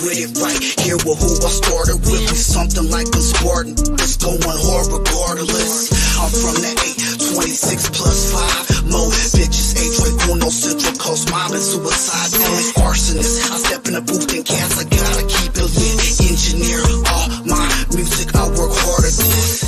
with it right. Here with who I started with, we something like a Spartan. It's going hard regardless. I'm from the 826 plus 5. Mo bitches, H-Ray, no Central Coast, mom and suicide. Always arsonist. I step in the booth and cats, I gotta keep it lit. Engineer all my music, I work hard at this.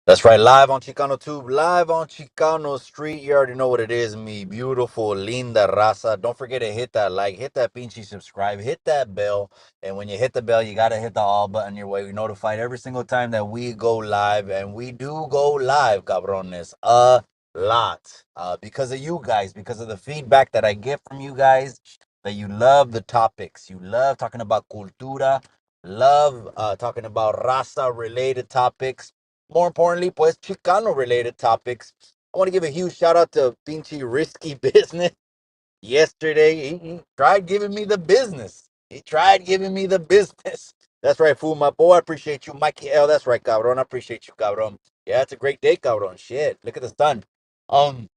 That's right, live on Chicano Tube, live on Chicano Street. You already know what it is, me beautiful, linda raza. Don't forget to hit that like, hit that pinchy subscribe, hit that bell. And when you hit the bell, you got to hit the all button your way. We're notified every single time that we go live. And we do go live, cabrones, a lot. Because of you guys, because of the feedback that I get from you guys, that you love the topics. You love talking about cultura, love talking about raza-related topics. More importantly, pues Chicano related topics. I want to give a huge shout out to Pinchy Risky Business. Yesterday, he tried giving me the business. He tried giving me the business. That's right, fool, my boy. I appreciate you, Mikey L. That's right, cabron. I appreciate you, cabron. Yeah, it's a great day, cabron. Shit, look at the sun. Um,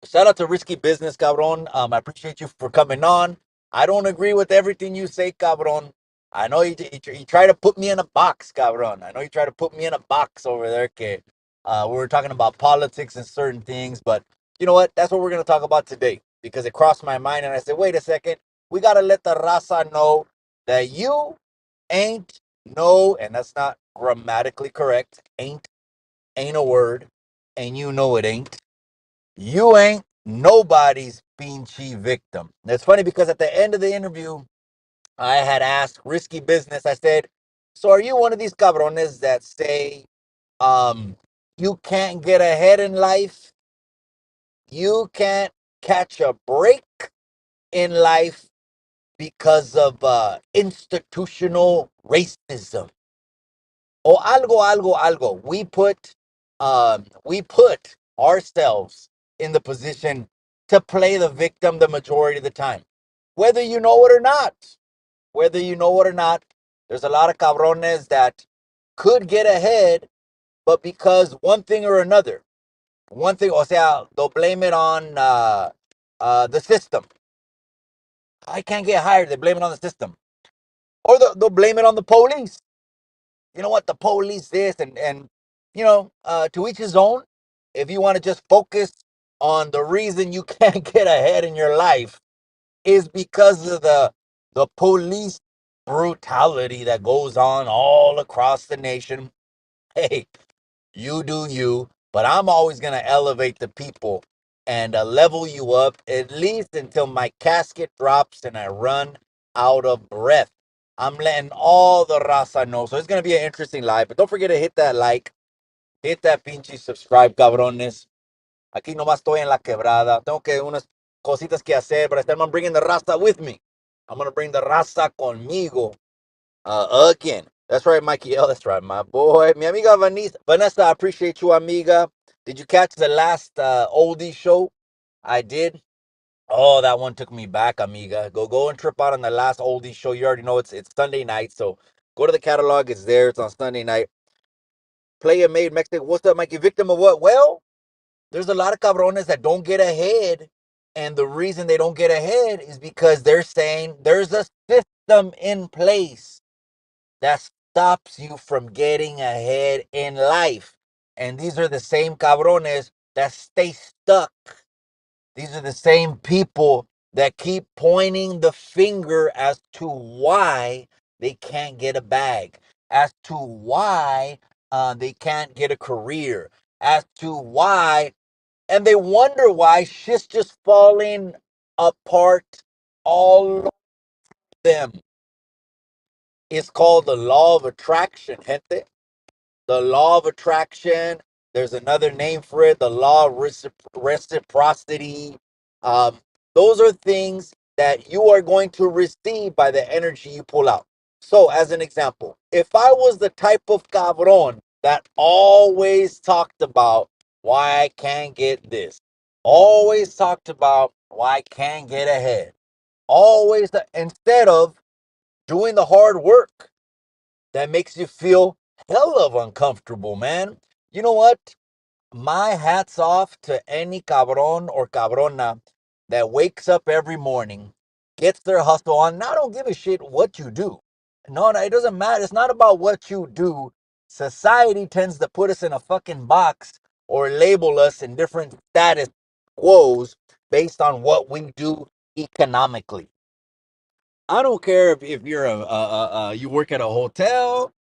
Shout out to Risky Business, cabron. I appreciate you for coming on. I don't agree with everything you say, cabron. I know you try to put me in a box, cabron. I know you try to put me in a box over there, que we were talking about politics and certain things, but you know what? That's what we're going to talk about today because it crossed my mind and I said, wait a second. We got to let the raza know that you ain't no, and that's not grammatically correct. Ain't a word, and you know it ain't. You ain't nobody's pinchy victim. It's funny because at the end of the interview, I had asked Risky Business, I said, so are you one of these cabrones that say you can't get ahead in life? You can't catch a break in life because of institutional racism. O algo. We put ourselves in the position to play the victim the majority of the time. Whether you know it or not. Whether you know it or not, there's a lot of cabrones that could get ahead, but because one thing or another, one thing, o sea, they'll blame it on the system. I can't get hired. They blame it on the system. Or they'll blame it on the police. You know what, the police this and to each his own. If you want to just focus on the reason you can't get ahead in your life is because of the police brutality that goes on all across the nation, hey, you do you, but I'm always going to elevate the people and level you up at least until my casket drops and I run out of breath. I'm letting all the raza know. So it's going to be an interesting live. But don't forget to hit that like, hit that pinche subscribe, cabrones. Aquí nomás estoy en la quebrada. Tengo que unas cositas que hacer, but I'm bringing the raza with me. I'm going to bring the raza conmigo again. That's right, Mikey L. That's right, my boy. Mi amiga Vanessa, I appreciate you, amiga. Did you catch the last oldie show I did? Oh, that one took me back, amiga. Go and trip out on the last oldie show. You already know it's Sunday night, so go to the catalog. It's there. It's on Sunday night. Player made Mexico. What's up, Mikey? Victim of what? Well, there's a lot of cabrones that don't get ahead, and the reason they don't get ahead is because they're saying there's a system in place that stops you from getting ahead in life. And these are the same cabrones that stay stuck. These are the same people that keep pointing the finger as to why they can't get a bag, as to why they can't get a career, as to why, and they wonder why shit's just falling apart all of them. It's called the law of attraction, gente. The law of attraction. There's another name for it, the law of reciprocity. Um, those are things that you are going to receive by the energy you pull out. So, as an example, if I was the type of cabron that always talked about why I can't get this, always talked about why I can't get ahead, always, instead of doing the hard work, that makes you feel hell of uncomfortable, man. You know what? My hat's off to any cabron or cabrona that wakes up every morning gets their hustle on. And I don't give a shit what you do. No, no, it doesn't matter. It's not about what you do. Society tends to put us in a fucking box or label us in different status quos based on what we do economically. I don't care if you're you work at a hotel,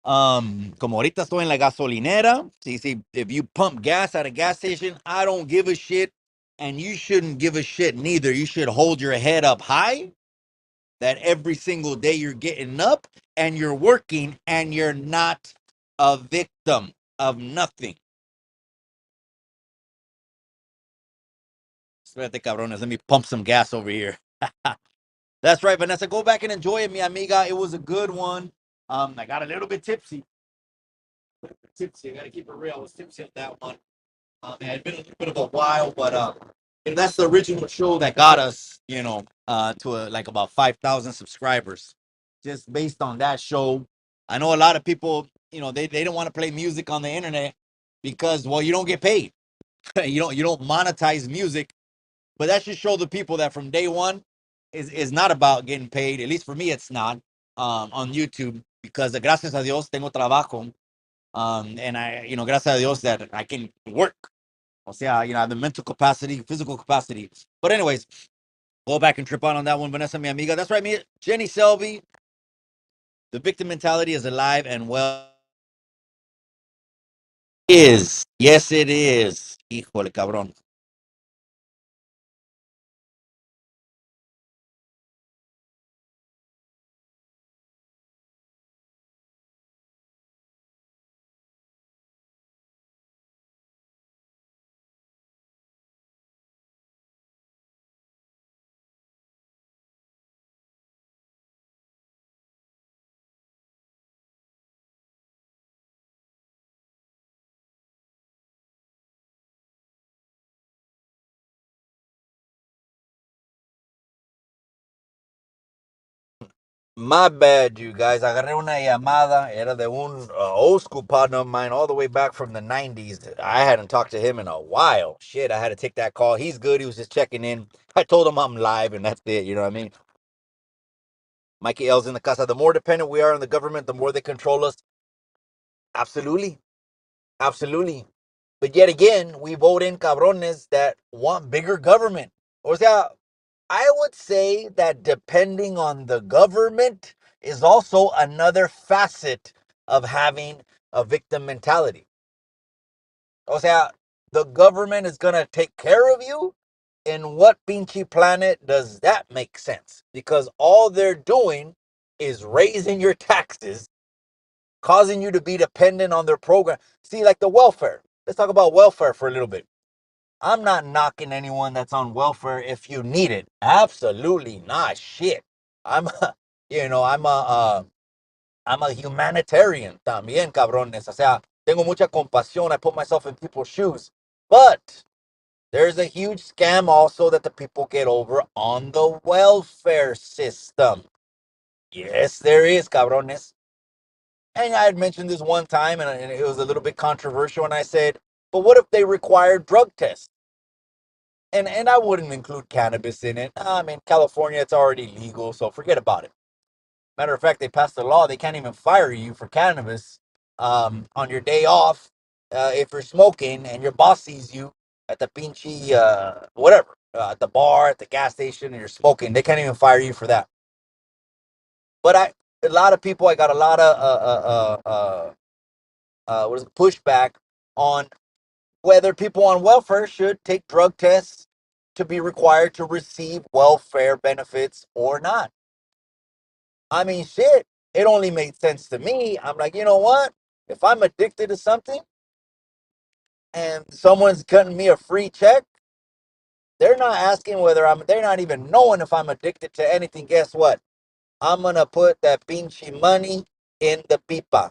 como ahorita estoy en la gasolinera. See, if you pump gas at a gas station, I don't give a shit, and you shouldn't give a shit neither. You should hold your head up high that every single day you're getting up and you're working and you're not a victim of nothing. Espérate, cabrones. Let me pump some gas over here. That's right, Vanessa. Go back and enjoy it, mi amiga. It was a good one. I got a little bit tipsy. Tipsy. I got to keep it real. I was tipsy at that one. It had been a little bit of a while, but that's the original show that got us, to like about 5,000 subscribers. Just based on that show, I know a lot of people, they don't want to play music on the internet because, well, you don't get paid. You don't monetize music, but that should show the people that from day one is not about getting paid. At least for me, it's not on YouTube because gracias a Dios tengo trabajo. And gracias a Dios that I can work. O sea, the mental capacity, physical capacity. But anyways, go back and trip out on that one, Vanessa, mi amiga. That's right, me, Jenny Selby. The victim mentality is alive and well. Is. Yes, it is. Híjole, cabrón. My bad, you guys. Agarré una llamada. Era de un old school partner of mine all the way back from the 90s. I hadn't talked to him in a while. Shit, I had to take that call. He's good. He was just checking in. I told him I'm live, and that's it. You know what I mean? Mikey L's in the casa. The more dependent we are on the government, the more they control us. Absolutely. Absolutely. But yet again, we vote in cabrones that want bigger government. O sea, I would say that depending on the government is also another facet of having a victim mentality. O sea, the government is going to take care of you. In what pinchy planet does that make sense? Because all they're doing is raising your taxes, causing you to be dependent on their program. See, like the welfare. Let's talk about welfare for a little bit. I'm not knocking anyone that's on welfare if you need it. Absolutely not. Shit. I'm, a, I'm a humanitarian también, cabrones. O sea, tengo mucha compasión. I put myself in people's shoes. But there's a huge scam also that the people get over on the welfare system. Yes, there is, cabrones. And I had mentioned this one time, and it was a little bit controversial. And I said, but what if they require drug tests? And I wouldn't include cannabis in it. I mean, California, it's already legal, so forget about it. Matter of fact, they passed a law they can't even fire you for cannabis on your day off if you're smoking and your boss sees you at the pinchy whatever at the bar, at the gas station, and you're smoking. They can't even fire you for that. But a lot of people, I got a lot of what is it, pushback on whether people on welfare should take drug tests to be required to receive welfare benefits or not. I mean, shit, it only made sense to me. I'm like, you know what? If I'm addicted to something and someone's cutting me a free check, they're not asking they're not even knowing if I'm addicted to anything. Guess what? I'm going to put that pinchy money in the pipa.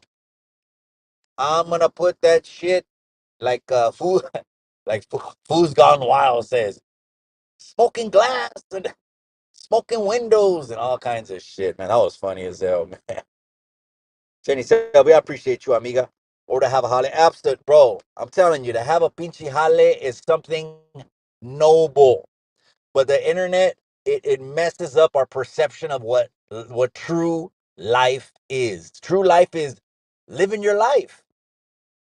I'm going to put that shit like food, like Food's Gone Wild says, smoking glass and smoking windows and all kinds of shit, man. That was funny as hell, man. Jenny Selby, I appreciate you, amiga. Or to have a hale. Absolute, bro. I'm telling you, to have a pinchy hale is something noble. But the internet it messes up our perception of what true life is. True life is living your life.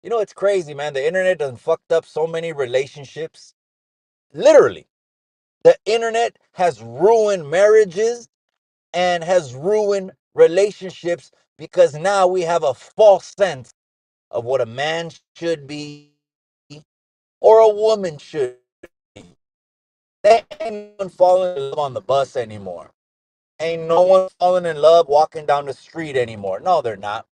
You know, it's crazy, man. The internet done fucked up so many relationships. Literally, the internet has ruined marriages and has ruined relationships because now we have a false sense of what a man should be or a woman should be. There ain't no one falling in love on the bus anymore. Ain't no one falling in love walking down the street anymore. No, they're not.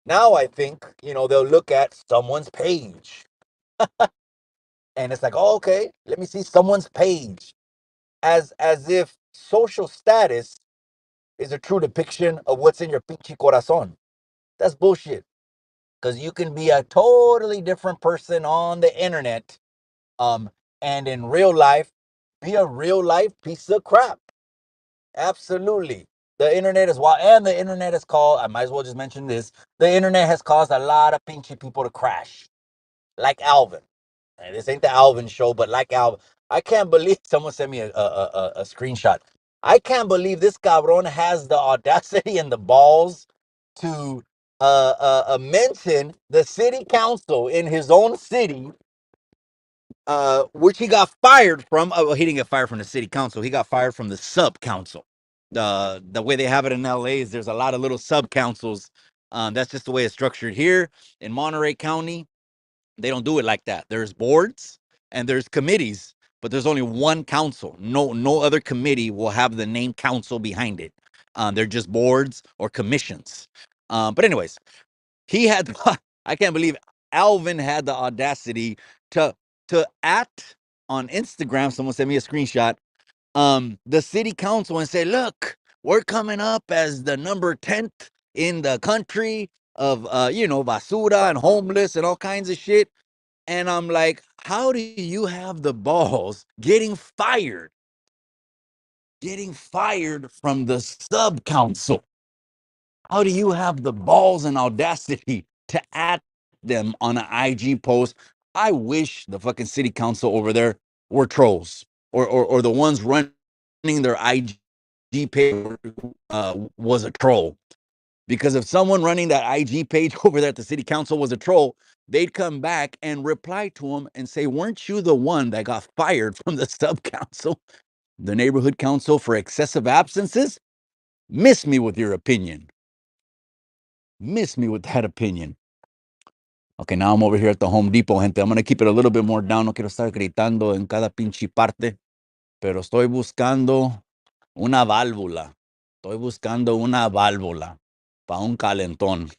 Now I think, they'll look at someone's page. And it's like, oh, okay, let me see someone's page. As if social status is a true depiction of what's in your pinche corazon. That's bullshit. Because you can be a totally different person on the internet, um, and in real life, be a real life piece of crap. Absolutely. The internet is wild, and the internet has caused, I might as well just mention this, the internet has caused a lot of pinchy people to crash, like Alvin. And this ain't the Alvin show, but like Alvin. I can't believe someone sent me a screenshot. I can't believe this cabron has the audacity and the balls to mention the city council in his own city, which he got fired from. Well, he didn't get fired from the city council. He got fired from the sub council. The way they have it in LA is there's a lot of little sub councils. That's just the way it's structured here in Monterey County. They don't do it like that. There's boards and there's committees, but there's only one council. No other committee will have the name council behind it. They're just boards or commissions. But anyways, he had. I can't believe Alvin had the audacity to at on Instagram. Someone sent me a screenshot. The city council and say, "Look, we're coming up as the number 10th in the country of basura and homeless and all kinds of shit." And I'm like, how do you have the balls getting fired from the sub council? How do you have the balls and audacity to add them on an IG post? I wish the fucking city council over there were trolls, or the ones running their IG page was a troll. Because if someone running that IG page over there at the city council was a troll, they'd come back and reply to him and say, weren't you the one that got fired from the sub council, the neighborhood council, for excessive absences? Miss me with your opinion. Miss me with that opinion. Okay, now I'm over here at the Home Depot, gente. I'm going to keep it a little bit more down. No quiero estar gritando en cada pinche parte, pero estoy buscando una válvula. Estoy buscando una válvula para un calentón.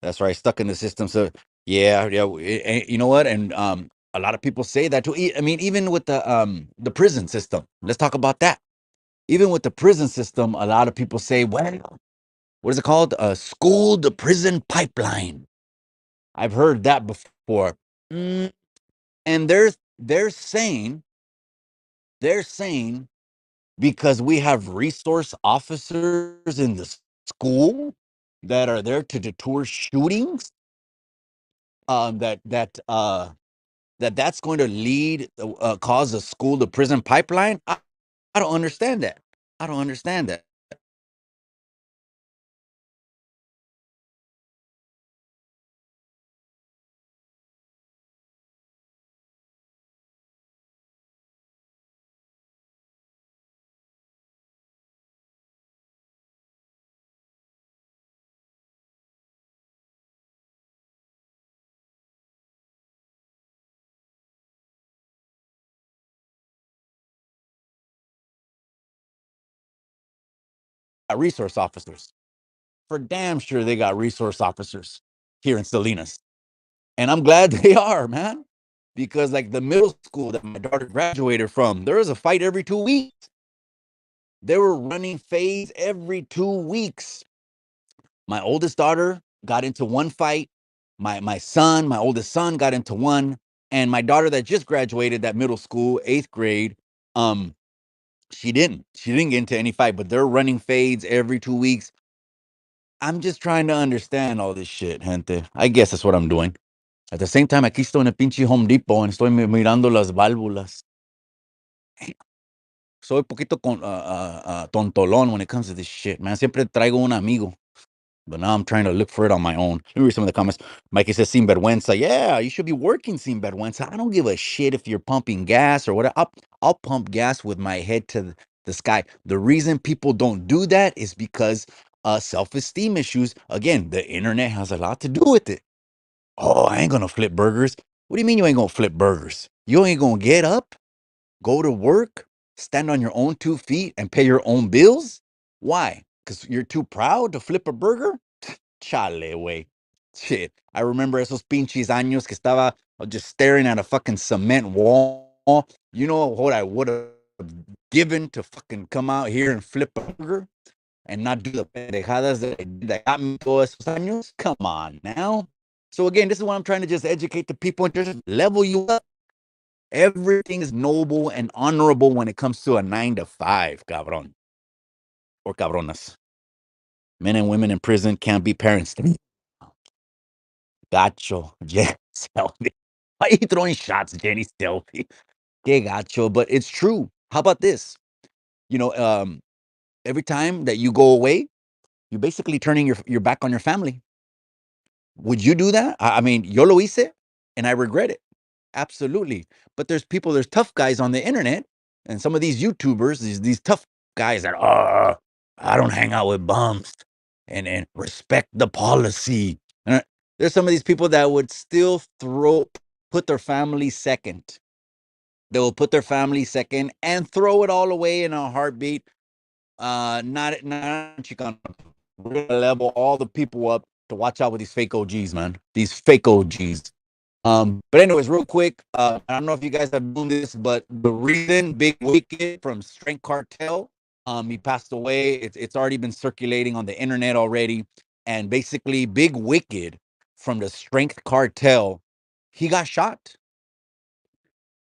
That's right, stuck in the system. So yeah, you know what? And a lot of people say that too. I mean, even with the prison system. Let's talk about that. Even with the prison system, a lot of people say, well, what is it called? A school to prison pipeline. I've heard that before. Mm, and they're saying because we have resource officers in the school that are there to deter shootings, that's going to lead cause a school to prison pipeline. I don't understand that. I don't understand that. Resource officers, for damn sure they got resource officers here in Salinas, and I'm glad they are, man, because like the middle school that my daughter graduated from, there was a fight every 2 weeks. They were running phase every 2 weeks. My oldest daughter got into one fight. My oldest son, got into one, and my daughter that just graduated that middle school, 8th grade, um, she didn't get into any fight, but they're running fades every 2 weeks. I'm just trying to understand all this shit, gente. I guess that's what I'm doing. At the same time, aquí estoy en el pinche Home Depot and estoy mirando las válvulas. soy poquito tontolón when it comes to this shit, man. Siempre traigo un amigo. But now I'm trying to look for it on my own. Let me read some of the comments. Mikey says, sin vergüenza. Yeah, you should be working sin vergüenza. I don't give a shit if you're pumping gas or whatever. I'll pump gas with my head to the sky. The reason people don't do that is because self-esteem issues. Again, the internet has a lot to do with it. Oh, I ain't gonna flip burgers. What do you mean you ain't gonna flip burgers? You ain't gonna get up, go to work, stand on your own 2 feet, and pay your own bills? Why? Because you're too proud to flip a burger? Chale, güey. Shit. I remember esos pinches años que estaba just staring at a fucking cement wall. You know what I would have given to fucking come out here and flip a burger and not do the pendejadas that got me todos esos años? Come on now. So again, this is what I'm trying to just educate the people and just level you up. Everything is noble and honorable when it comes to a 9 to 5, cabron. Or cabronas. Men and women in prison can't be parents to me. Gacho. Jenny Selfie. Why are you throwing shots, Jenny Selfie? Que gacho. But it's true. How about this? You know, every time that you go away, you're basically turning your back on your family. Would you do that? I mean, yo lo hice, and I regret it. Absolutely. But there's tough guys on the internet, and some of these YouTubers, these tough guys that, I don't hang out with bums and respect the policy. Uh, There's some of these people that would still put their family second. They will put their family second and throw it all away in a heartbeat. Not Chicano. We're gonna level all the people up to watch out with these fake OGs, man. These fake OGs. But anyways, real quick, I don't know if you guys have known this, but the reason Big Wicked from Strength Cartel, he passed away. It's already been circulating on the internet already, and basically, Big Wicked from the Strength Cartel, he got shot.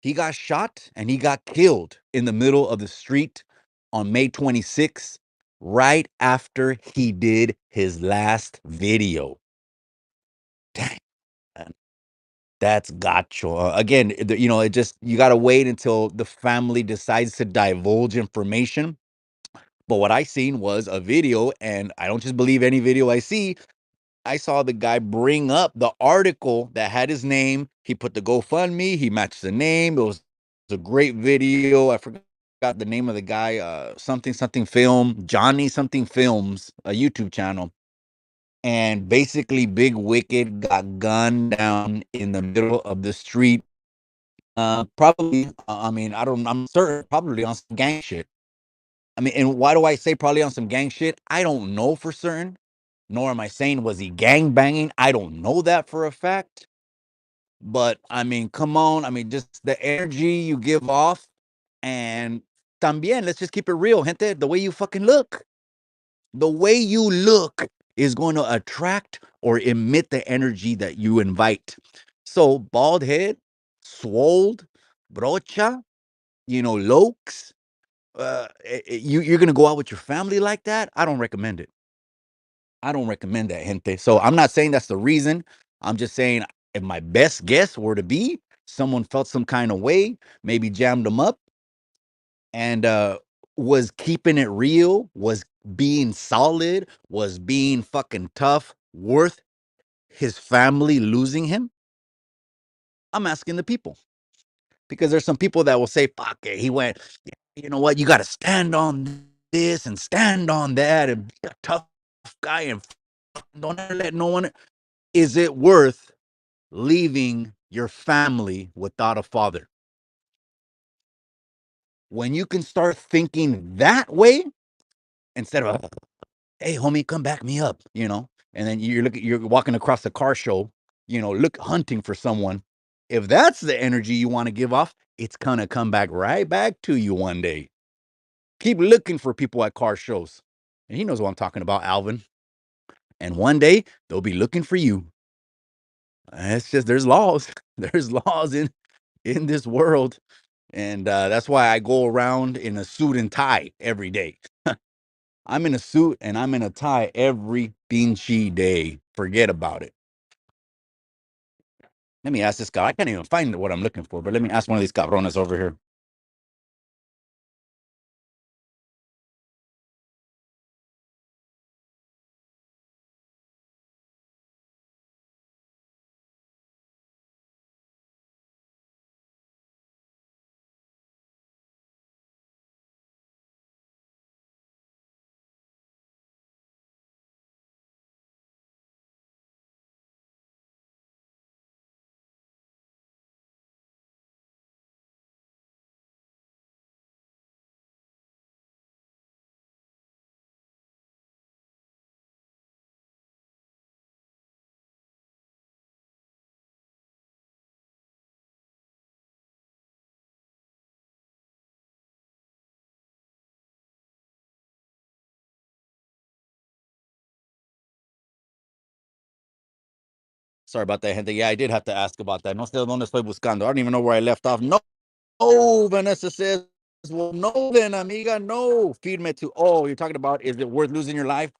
He got shot and he got killed in the middle of the street on May 26th, right after he did his last video. Dang, man. That's gacho. Again, it just, you got to wait until the family decides to divulge information. But what I seen was a video, and I don't just believe any video I see. I saw the guy bring up the article that had his name. He put the GoFundMe. He matched the name. It was a great video. I forgot the name of the guy. Something film. Johnny something films. A YouTube channel. And basically, Big Wicked got gunned down in the middle of the street. Probably. I mean, I don't. I'm certain. Probably on some gang shit. I mean, and why do I say probably on some gang shit? I don't know for certain. Nor am I saying was he gang banging. I don't know that for a fact. But I mean, come on. I mean, just the energy you give off, and también, let's just keep it real, gente. The way you fucking look, the way you look is going to attract or emit the energy that you invite. So, bald head, swolled, brocha, lokes, you're going to go out with your family like that? I don't recommend it. I don't recommend that, gente. So I'm not saying that's the reason. I'm just saying if my best guess were to be someone felt some kind of way, maybe jammed them up, and was keeping it real, was being solid, was being fucking tough, worth his family losing him. I'm asking the people, because there's some people that will say, fuck it, he went, "Yeah, you know what, you got to stand on this and stand on that and be a tough guy and don't ever let no one." Is it worth leaving your family without a father? When you can start thinking that way, instead of, hey homie, come back me up, and then you're walking across the car show, look, hunting for someone. If that's the energy you want to give off, it's gonna come back right back to you one day. Keep looking for people at car shows. And he knows what I'm talking about, Alvin. And one day they'll be looking for you. It's just, there's laws. There's laws in this world. And that's why I go around in a suit and tie every day. I'm in a suit and I'm in a tie every pinchy day. Forget about it. Let me ask this guy. I can't even find what I'm looking for, but let me ask one of these cabrones over here. Sorry about that, gente. Yeah, I did have to ask about that. No sé dónde estoy buscando. I don't even know where I left off. No, Vanessa says, well, no, then, amiga, no. Feedme to, oh, you're talking about, is it worth losing your life?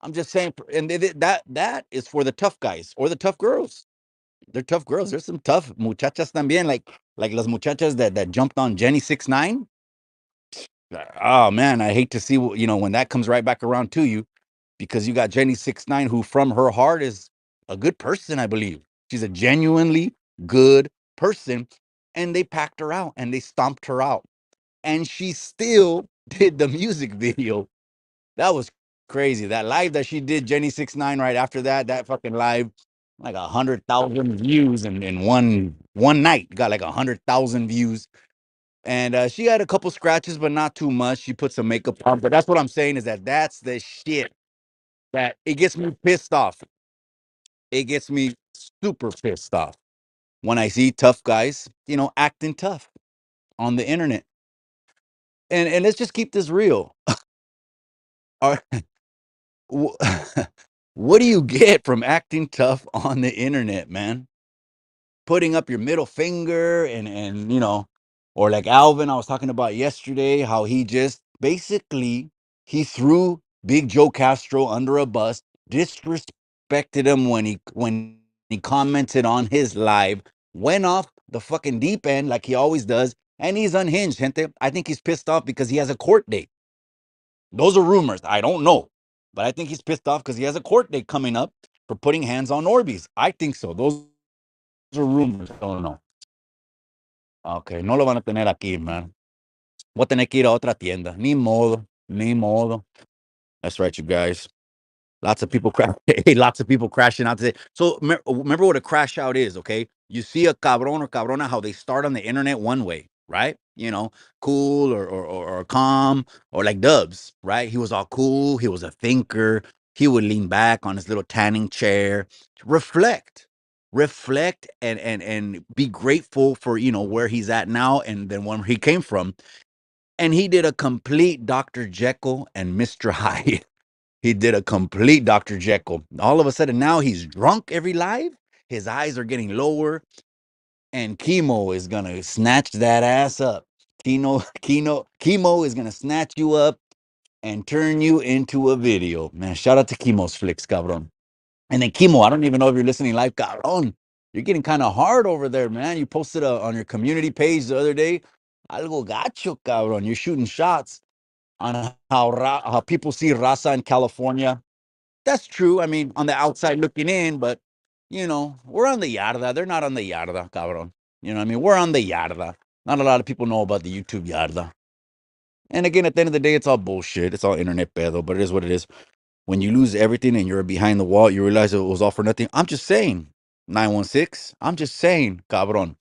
I'm just saying, and that is for the tough guys or the tough girls. They're tough girls. There's some tough muchachas también, like las muchachas that jumped on Jenny 6 9. Oh man, I hate to see when that comes right back around to you, because you got Jenny 6 9, who from her heart is a good person, I believe. She's a genuinely good person, and they packed her out and they stomped her out, and she still did the music video. That was crazy. That live that she did, Jenny 6 9, right after that fucking live, like 100,000 views in one night. Got like 100,000 views, and she had a couple scratches, but not too much. She put some makeup on, but that's what I'm saying, is that's the shit that it gets me pissed off. It gets me super pissed off when I see tough guys, acting tough on the internet. And let's just keep this real. Are- wh- what do you get from acting tough on the internet, man? Putting up your middle finger, and or like Alvin I was talking about yesterday, how he just basically he threw Big Joe Castro under a bus, disrespected him when he commented on his live, went off the fucking deep end like he always does, and he's unhinged, gente. I think he's pissed off because he has a court date. Those are rumors. I don't know. But I think he's pissed off because he has a court date coming up for putting hands on Orbeez. I think so. Those are rumors. I don't know. Okay, no lo van a tener aquí, man. Voy a tener que ir a otra tienda. Ni modo. Ni modo. That's right, you guys. Lots of people lots of people crashing out today. So remember what a crash out is, okay? You see a cabron or cabrona, how they start on the internet one way, right? Cool or calm, or like Dubs, right? He was all cool. He was a thinker. He would lean back on his little tanning chair, reflect, reflect, and be grateful for where he's at now, and then where he came from. And he did a complete Dr. Jekyll and Mr. Hyde. He did a complete Dr. Jekyll. All of a sudden, now he's drunk every live. His eyes are getting lower, and Chemo is gonna snatch that ass up. Chemo is gonna snatch you up and turn you into a video. Man, shout out to Chemo's flicks, cabron. And then Chemo, I don't even know if you're listening live, cabron. You're getting kind of hard over there, man. You posted on your community page the other day, algo gacho, cabron. You're shooting shots on how people see raza in California. That's true. I mean, on the outside looking in, but we're on the yarda. They're not on the yarda, cabrón. You know what I mean? We're on the yarda. Not a lot of people know about the YouTube yarda. And again, at the end of the day, it's all bullshit. It's all internet pedo, but it is what it is. When you lose everything and you're behind the wall, you realize it was all for nothing. I'm just saying, 916. I'm just saying, cabrón.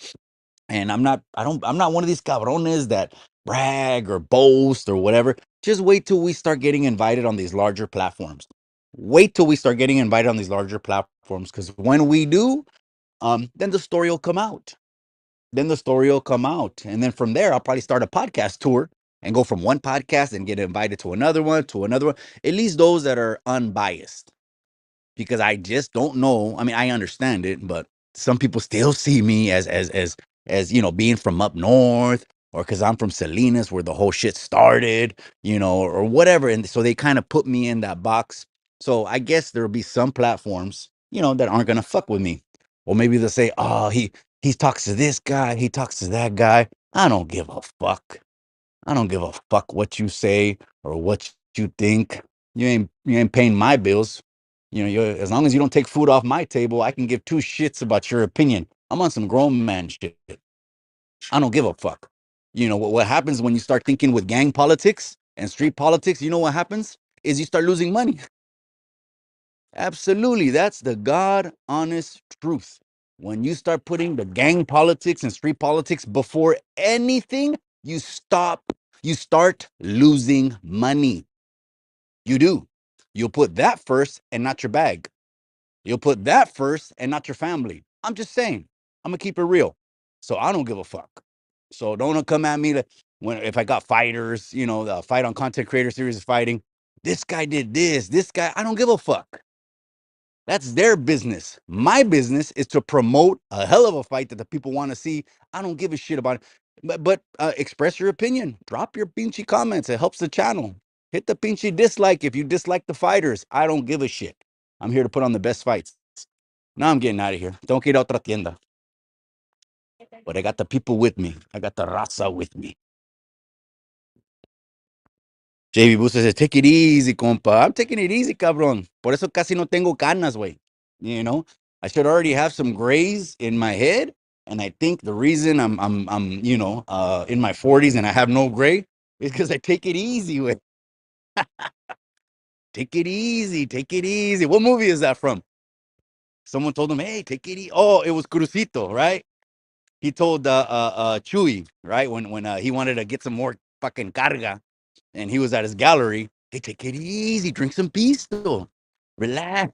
And I'm not one of these cabrones that brag or boast or whatever. Just wait till we start getting invited on these larger platforms. Wait till we start getting invited on these larger platforms, because when we do, then the story will come out. Then the story will come out. And then from there, I'll probably start a podcast tour and go from one podcast and get invited to another one, to another one. At least those that are unbiased, because I just don't know. I mean, I understand it, but some people still see me as being from up north, or because I'm from Salinas where the whole shit started, or whatever, and so they kind of put me in that box. So I guess there'll be some platforms, that aren't gonna fuck with me, or maybe they'll say, "Oh, he talks to this guy, he talks to that guy." I don't give a fuck. I don't give a fuck what you say or what you think. You ain't paying my bills. As long as you don't take food off my table, I can give two shits about your opinion. I'm on some grown man shit. I don't give a fuck. What happens when you start thinking with gang politics and street politics? You know what happens is you start losing money. Absolutely, that's the God honest truth. When you start putting the gang politics and street politics before anything, you start losing money. You do. You'll put that first and not your bag. You'll put that first and not your family. I'm just saying. I'm gonna keep it real. So I don't give a fuck. So don't come at me if I got fighters, the fight on content creator series is fighting. This guy did this. This guy, I don't give a fuck. That's their business. My business is to promote a hell of a fight that the people want to see. I don't give a shit about it. But express your opinion. Drop your pinchy comments. It helps the channel. Hit the pinchy dislike if you dislike the fighters. I don't give a shit. I'm here to put on the best fights. Now I'm getting out of here. Don't get otra tienda. But I got the people with me. I got the raza with me. JB Busta says, take it easy, compa. I'm taking it easy, cabrón. Por eso casi no tengo canas, güey. You know, I should already have some grays in my head. And I think the reason I'm in my 40s and I have no gray is because I take it easy, güey. Take it easy. Take it easy. What movie is that from? Someone told him, hey, take it easy. Oh, it was Crucito, right? He told Chewy, right? When he wanted to get some more fucking carga and he was at his gallery. Hey, take it easy, drink some pisto, relax.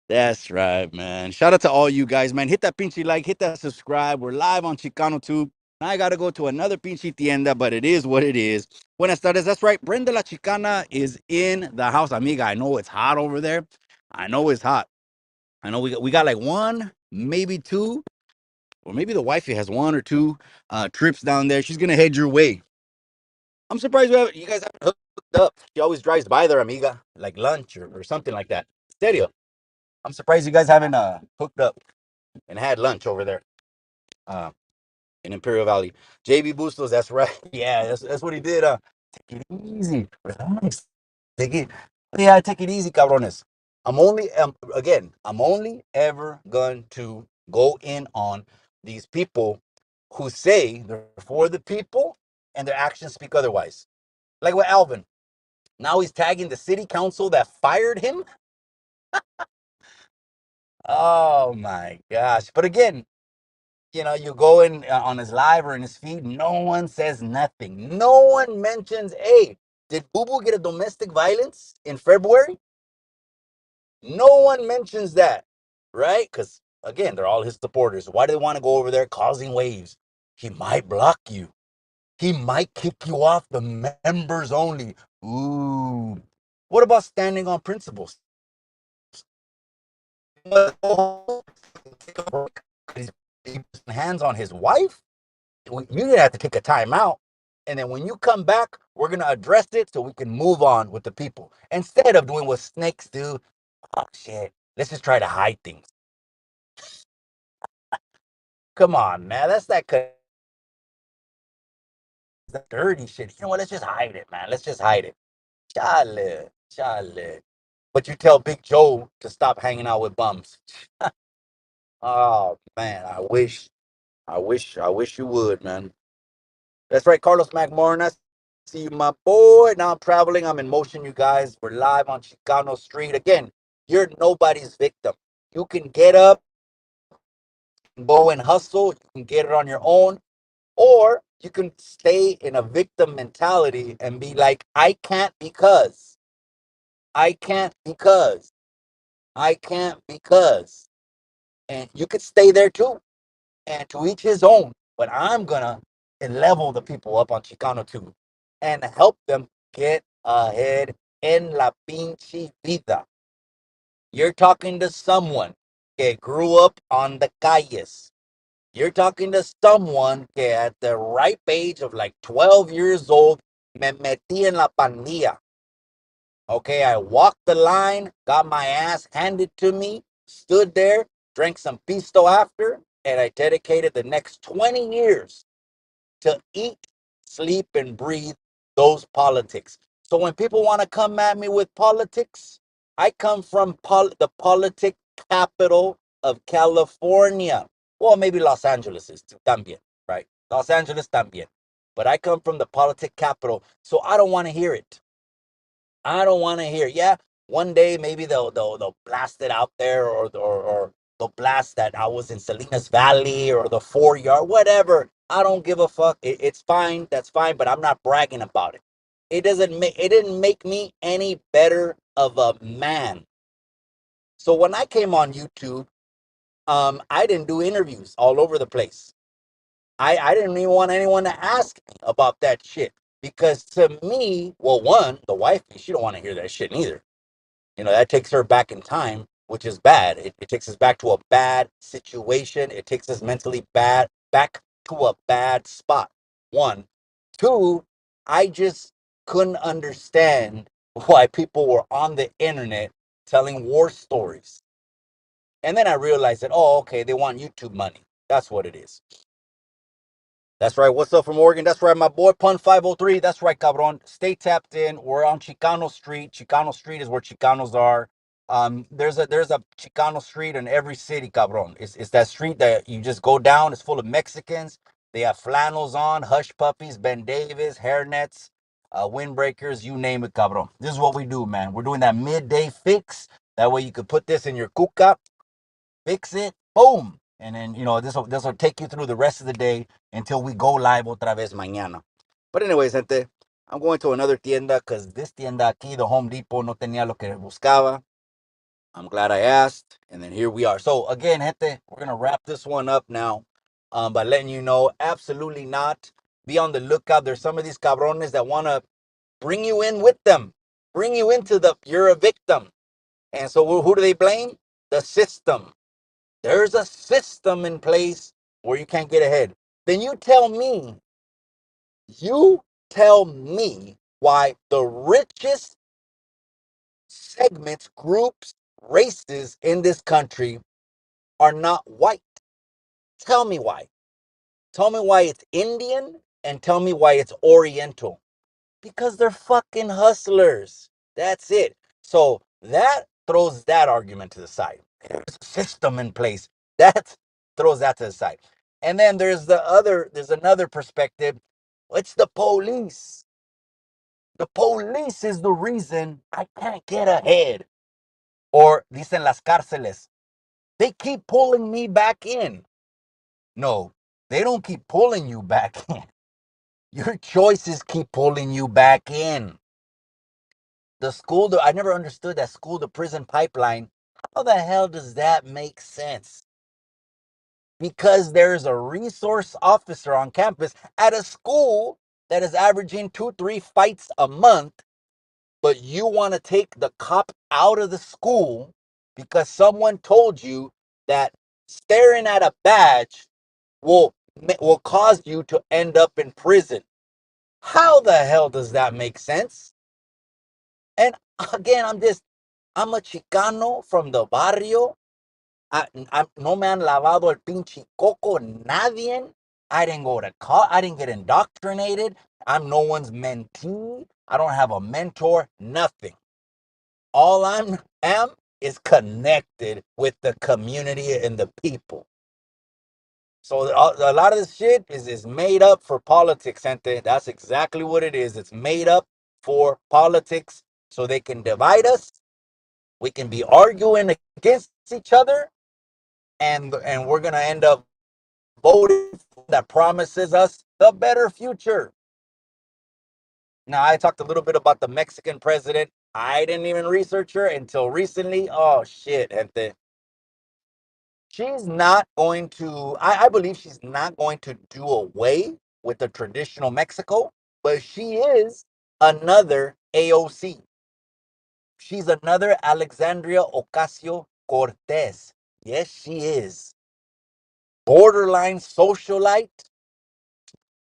That's right, man. Shout out to all you guys, man. Hit that pinchy like, hit that subscribe. We're live on Chicano Tube. I got to go to another pinchy tienda, but it is what it is. Buenas tardes. That's right. Brenda La Chicana is in the house, amiga. I know it's hot over there. I know it's hot. I know we got like one, maybe two, or maybe the wifey has one or two trips down there. She's going to head your way. I'm surprised you guys haven't hooked up. She always drives by there, amiga, like lunch or something like that. Stereo. I'm surprised you guys haven't hooked up and had lunch over there uh, in Imperial Valley. JB Bustos, that's right. Yeah, that's what he did. Take it easy. Relax. Take it. Yeah, take it easy, cabrones. I'm only ever going to go in on these people who say they're for the people and their actions speak otherwise. Like with Alvin. Now he's tagging the city council that fired him. Oh my gosh. But again, you go in on his live or in his feed, no one says nothing. No one mentions, hey, did Boo Boo get a domestic violence in February? No one mentions that, right? Because again, they're all his supporters. Why do they want to go over there causing waves? He might block you. He might kick you off the members only. Ooh. What about standing on principles? He's hands on his wife. You're gonna have to take a time out, and then when you come back, we're gonna address it so we can move on with the people instead of doing what snakes do. Oh shit! Let's just try to hide things. Come on, man. That's that dirty shit. You know what? Let's just hide it, man. Let's just hide it. Chale, chale. But you tell Big Joe to stop hanging out with bums. Oh man, I wish you would, man. That's right, Carlos McMorrin. I see you, my boy. Now I'm traveling. I'm in motion, you guys. We're live on Chicano Street. Again, you're nobody's victim. You can get up, go and hustle. You can get it on your own. Or you can stay in a victim mentality and be like, I can't because. I can't because. I can't because. And you could stay there too. And to each his own. But I'm gonna level the people up on Chicano too and help them get ahead en la pinche vida. You're talking to someone que grew up on the calles. You're talking to someone que at the ripe age of like 12 years old me metí en la pandilla. Okay, I walked the line, got my ass handed to me, stood there, drank some pisto after, and I dedicated the next 20 years to eat, sleep, and breathe those politics. So when people want to come at me with politics, I come from the politic capital of California. Well, maybe Los Angeles is también, right? Los Angeles también. But I come from the politic capital, so I don't want to hear it. I don't want to hear. Yeah, one day maybe they'll blast it out there, or they'll blast that I was in Salinas Valley or the 4 yard, whatever. I don't give a fuck. It's fine. That's fine. But I'm not bragging about it. It didn't make me any better of a man. So when I came on YouTube, I didn't do interviews all over the place. I didn't even want anyone to ask me about that shit because to me, well, one, the wife, she don't want to hear that shit neither. That takes her back in time, which is bad. It takes us back to a bad situation. It takes us mentally bad back to a bad spot. One. Two, I just couldn't understand why people were on the internet telling war stories. And then I realized that, oh, okay, they want YouTube money. That's what it is. That's right. What's up from Oregon? That's right, my boy Pun 503. That's right, cabron. Stay tapped in. We're on Chicano Street. Chicano Street is where Chicanos are. There's a Chicano Street in every city, cabron. It's that street that you just go down. It's full of Mexicans. They have flannels on, hush puppies, Ben Davis, hairnets, windbreakers, you name it, cabron. This is what we do, man. We're doing that midday fix. That way you could put this in your cuca, fix it, boom. And then, this will take you through the rest of the day until we go live otra vez mañana. But anyways, gente, I'm going to another tienda because this tienda aquí, the Home Depot, no tenía lo que buscaba. I'm glad I asked. And then here we are. So again, gente, we're going to wrap this one up now by letting you know, absolutely not. Be on the lookout. There's some of these cabrones that want to bring you in with them, bring you into you're a victim. And so who do they blame? The system. There's a system in place where you can't get ahead. Then you tell me why the richest segments, groups, races in this country are not white. Tell me why. Tell me why it's Indian and tell me why it's Oriental. Because they're fucking hustlers. That's it. So that throws that argument to the side. There's a system in place. That throws that to the side. And then there's another perspective. It's the police. The police is the reason I can't get ahead. Or dicen las cárceles. They keep pulling me back in. No, they don't keep pulling you back in. Your choices keep pulling you back in. I never understood that school to prison pipeline. How the hell does that make sense? Because there's a resource officer on campus at a school that is averaging 2-3 fights a month, but you want to take the cop out of the school because someone told you that staring at a badge will cause you to end up in prison. How the hell does that make sense? And again, I'm a Chicano from the barrio. No me han lavado el pinche coco, nadie. I didn't go to college. I didn't get indoctrinated. I'm no one's mentee. I don't have a mentor, nothing. All am is connected with the community and the people. So a lot of this shit is made up for politics, gente. That's exactly what it is. It's made up for politics so they can divide us. We can be arguing against each other, and we're gonna end up voting that promises us the better future. Now, I talked a little bit about the Mexican president. I didn't even research her until recently. Oh shit, gente. She's not going to. I believe she's not going to do away with the traditional Mexico, but she is another AOC. She's another Alexandria Ocasio Cortez. Yes, she is. Borderline socialite,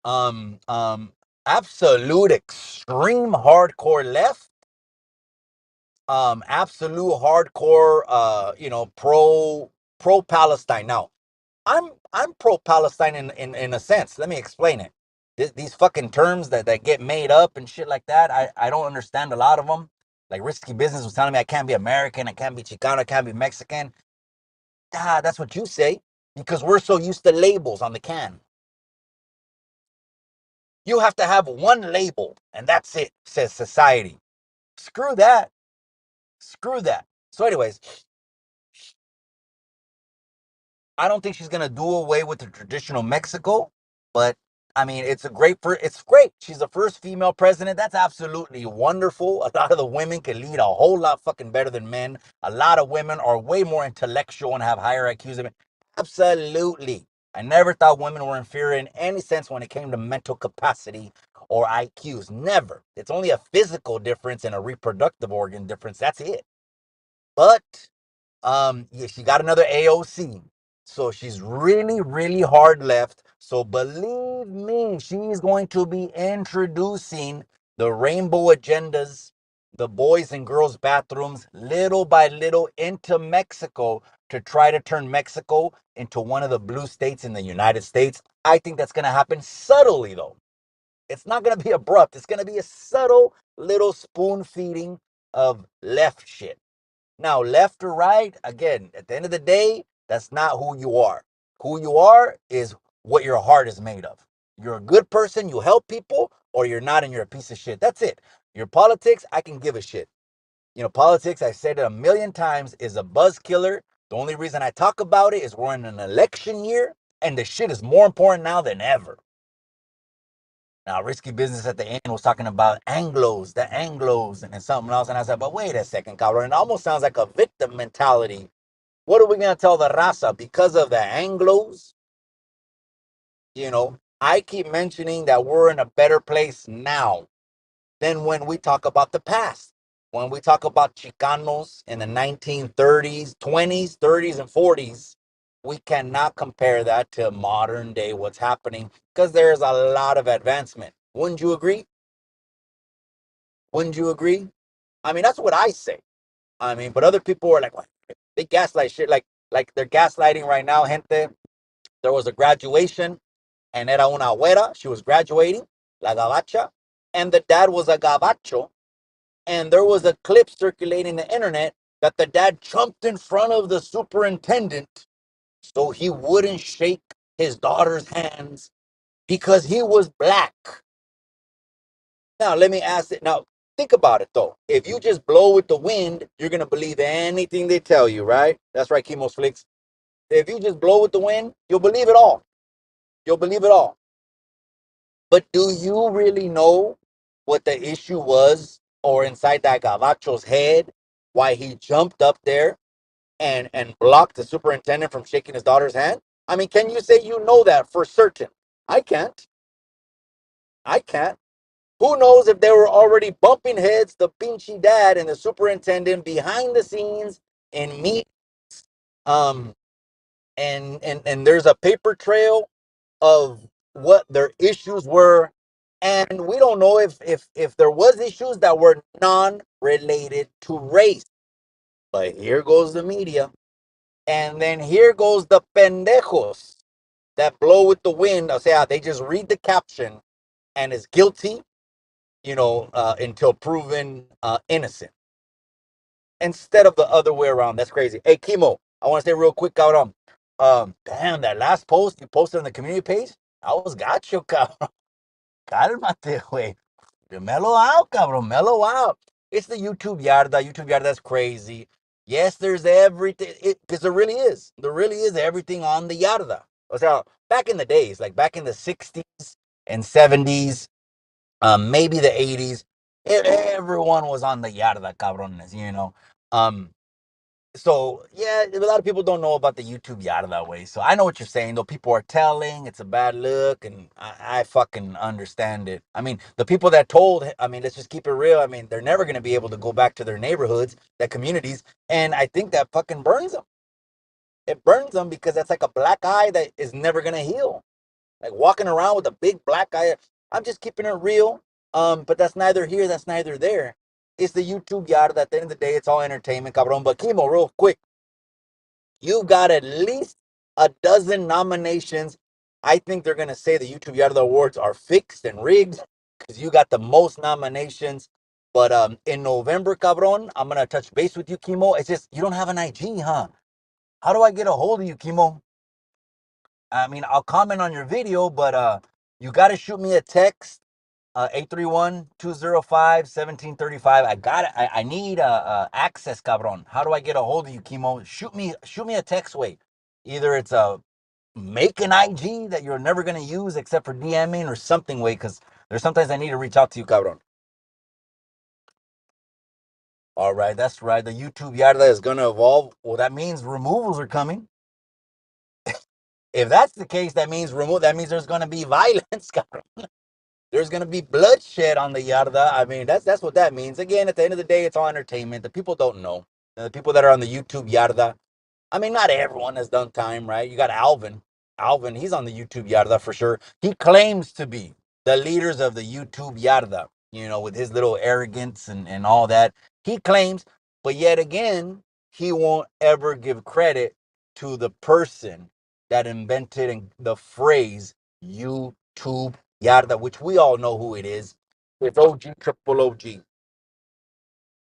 um, um, absolute extreme hardcore left, absolute hardcore, pro Palestine. Now, I'm pro Palestine in a sense. Let me explain it. These fucking terms that get made up and shit like that, I don't understand a lot of them. Like Risky Business was telling me I can't be American, I can't be Chicano, I can't be Mexican. Ah, that's what you say because we're so used to labels on the can. You have to have one label, and that's it, says society. Screw that. Screw that. So, anyways, I don't think she's gonna do away with the traditional Mexico, but I mean, it's great. She's the first female president. That's absolutely wonderful. A lot of the women can lead a whole lot fucking better than men. A lot of women are way more intellectual and have higher IQs than men. Absolutely. I never thought women were inferior in any sense when it came to mental capacity or IQs. Never. It's only a physical difference and a reproductive organ difference. That's it. But yeah, she got another AOC. So she's really, really hard left. So believe me, she's going to be introducing the rainbow agendas, the boys and girls bathrooms, little by little into Mexico to try to turn Mexico into one of the blue states in the United States. I think that's going to happen subtly, though. It's not going to be abrupt. It's going to be a subtle little spoon feeding of left shit. Now, left or right, again, at the end of the day, that's not who you are. Who you are is what your heart is made of. You're a good person, you help people, or you're not and you're a piece of shit. That's it. Your politics, I can give a shit. Politics, I've said it a million times, is a buzz killer. The only reason I talk about it is we're in an election year, and the shit is more important now than ever. Now, Risky Business at the end was talking about Anglos, the Anglos, and something else. And I said, but wait a second, cabrón. It almost sounds like a victim mentality. What are we going to tell the raza? Because of the Anglos? I keep mentioning that we're in a better place now than when we talk about the past. When we talk about Chicanos in the 1930s, 20s, 30s, and 40s, we cannot compare that to modern day what's happening because there's a lot of advancement. Wouldn't you agree? Wouldn't you agree? I mean, that's what I say. I mean, but other people are like, what? They gaslight shit. Like they're gaslighting right now, gente. There was a graduation, and era una güera. She was graduating, la gabacha, and the dad was a gabacho. And there was a clip circulating the internet that the dad jumped in front of the superintendent so he wouldn't shake his daughter's hands because he was black. Now, let me ask it. Now, think about it though. If you just blow with the wind, you're gonna believe anything they tell you, right? That's right, Chemos Flicks. If you just blow with the wind, you'll believe it all. You'll believe it all. But do you really know what the issue was or inside that Gavacho's head? Why he jumped up there and blocked the superintendent from shaking his daughter's hand? I mean, can you say you know that for certain? I can't. I can't. Who knows if they were already bumping heads, the pinchy dad and the superintendent behind the scenes in meetings. Um, and there's a paper trail of what their issues were, and we don't know if there was issues that were non-related to race. But here goes the media, and then here goes the pendejos that blow with the wind. O sea, they just read the caption and is guilty, until proven innocent. Instead of the other way around. That's crazy. Hey, Chemo, I want to say real quick out on, damn, that last post you posted on the community page, I was gacho, cabrón. Cálmate, güey. Mellow out, cabrón. Mellow out. It's the YouTube yarda. YouTube yarda is crazy. Yes, there's everything. Because there really is. There really is everything on the yarda. O sea, back in the days, like back in the 60s and 70s, maybe the 80s, everyone was on the yarda, cabrones. Um, so yeah, a lot of people don't know about the YouTube yada that way. So I know what you're saying, though. People are telling it's a bad look, and I fucking understand it. I mean, the people that told, I mean, let's just keep it real. I mean, they're never gonna be able to go back to their neighborhoods, their communities, and I think that fucking burns them. It burns them because that's like a black eye that is never gonna heal. Like walking around with a big black eye. I'm just keeping it real. But that's neither here, that's neither there. It's the YouTube yada. At the end of the day, it's all entertainment, cabron. But Chemo, real quick, you've got at least a dozen nominations. I think they're going to say the YouTube Yard Awards are fixed and rigged because you got the most nominations. But in November, cabron, I'm going to touch base with you, Chemo. It's just, you don't have an IG, huh? How do I get a hold of you, Chemo? I mean, I'll comment on your video, but you got to shoot me a text, 831-205-1735. I got it. I need access, cabron. How do I get a hold of you, Chemo? Shoot me a text way. Either it's a make an IG that you're never gonna use except for DMing or something way, because there's sometimes I need to reach out to you, cabron. All right, that's right. The YouTube yarda is gonna evolve. Well, that means removals are coming. If that's the case, that means That means there's gonna be violence, cabron. There's gonna be bloodshed on the yarda. I mean, that's what that means. Again, at the end of the day, it's all entertainment. The people don't know. The people that are on the YouTube yarda, I mean, not everyone has done time, right? You got Alvin. Alvin, he's on the YouTube yarda for sure. He claims to be the leaders of the YouTube yarda, with his little arrogance and all that. He claims, but yet again, he won't ever give credit to the person that invented the phrase YouTube yarda, which we all know who it is. It's OG Triple OG.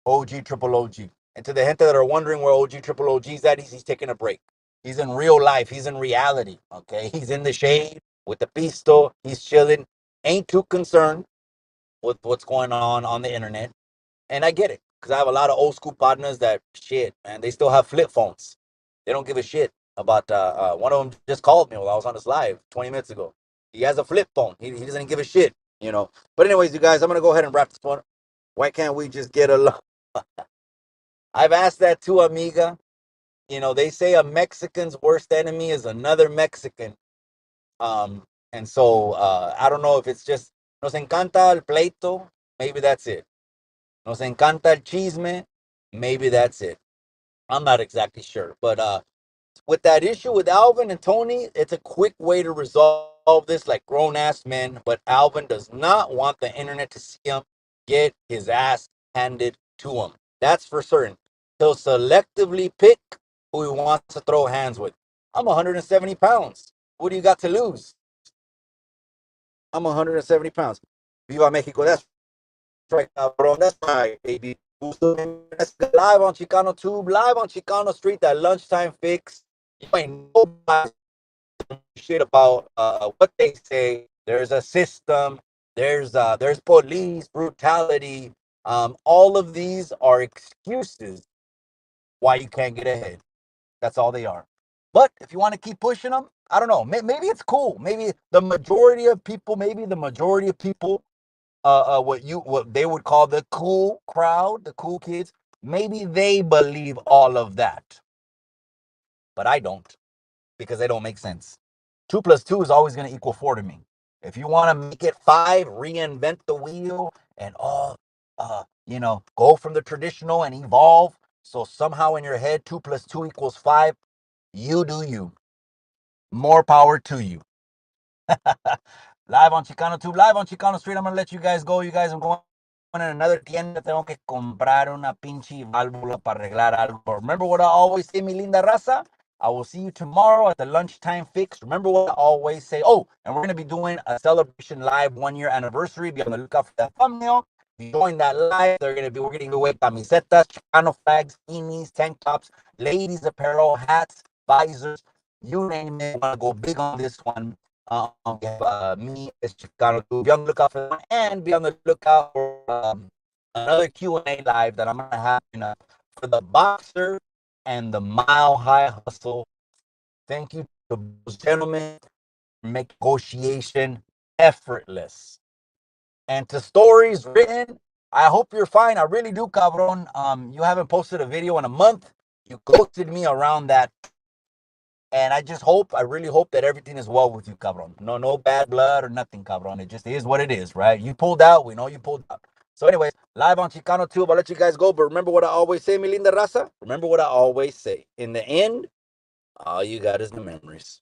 OG Triple OG. And to the gente that are wondering where OG Triple OG's at, he's taking a break. He's in real life. He's in reality. Okay. He's in the shade with the pisto. He's chilling. Ain't too concerned with what's going on the internet. And I get it. Because I have a lot of old school partners that shit, man, they still have flip phones. They don't give a shit about one of them just called me while I was on this live 20 minutes ago. He has a flip phone. He doesn't give a shit. But anyways, you guys, I'm gonna go ahead and wrap this one. Why can't we just get along? I've asked that too, amiga. They say a Mexican's worst enemy is another Mexican. And so I don't know if it's just nos encanta el pleito, maybe that's it. Nos encanta el chisme, maybe that's it. I'm not exactly sure, but with that issue with Alvin and Tony, it's a quick way to resolve this like grown ass men. But Alvin does not want the internet to see him get his ass handed to him. That's for certain. He'll selectively pick who he wants to throw hands with. I'm 170 pounds. What do you got to lose? I'm 170 pounds. Viva Mexico. That's right, cabrón. That's right, baby. Live on Chicano Tube, live on Chicano Street, that lunchtime fix. You ain't nobody shit about what they say. There's a system. There's police brutality. All of these are excuses why you can't get ahead. That's all they are. But if you want to keep pushing them, I don't know. Maybe it's cool. Maybe the majority of people. Maybe the majority of people. What they would call the cool crowd, the cool kids. Maybe they believe all of that, but I don't. Because they don't make sense. 2 plus 2 is always going to equal 4 to me. If you want to make it 5, reinvent the wheel and go from the traditional and evolve. So somehow in your head, 2 plus 2 equals 5. You do you. More power to you. Live on Chicano Tube, live on Chicano Street. I'm going to let you guys go. You guys, I'm going in another tienda. Tengo que comprar una pinche válvula para arreglar algo. Remember what I always say, mi linda raza? I will see you tomorrow at the lunchtime fix. Remember what I always say. Oh, and we're going to be doing a celebration live 1 year anniversary. Be on the lookout for that thumbnail. If you join that live, we're going to give away camisetas, Chicano flags, beanies, tank tops, ladies apparel, hats, visors, you name it. I want to go big on this one. We have me as Chicano to be on the lookout for that, and be on the lookout for another Q&A live that I'm gonna have for the boxer and the mile high hustle. Thank you to those gentlemen for making negotiation effortless. And to stories written, I hope you're fine. I really do, cabron. You haven't posted a video in a month. You ghosted me around that. And I really hope that everything is well with you, cabron. No bad blood or nothing, cabron. It just is what it is, right? You pulled out. We know you pulled out. So anyways, live on Chicano Tube. I'll let you guys go. But remember what I always say, mi linda raza? Remember what I always say. In the end, all you got is the memories.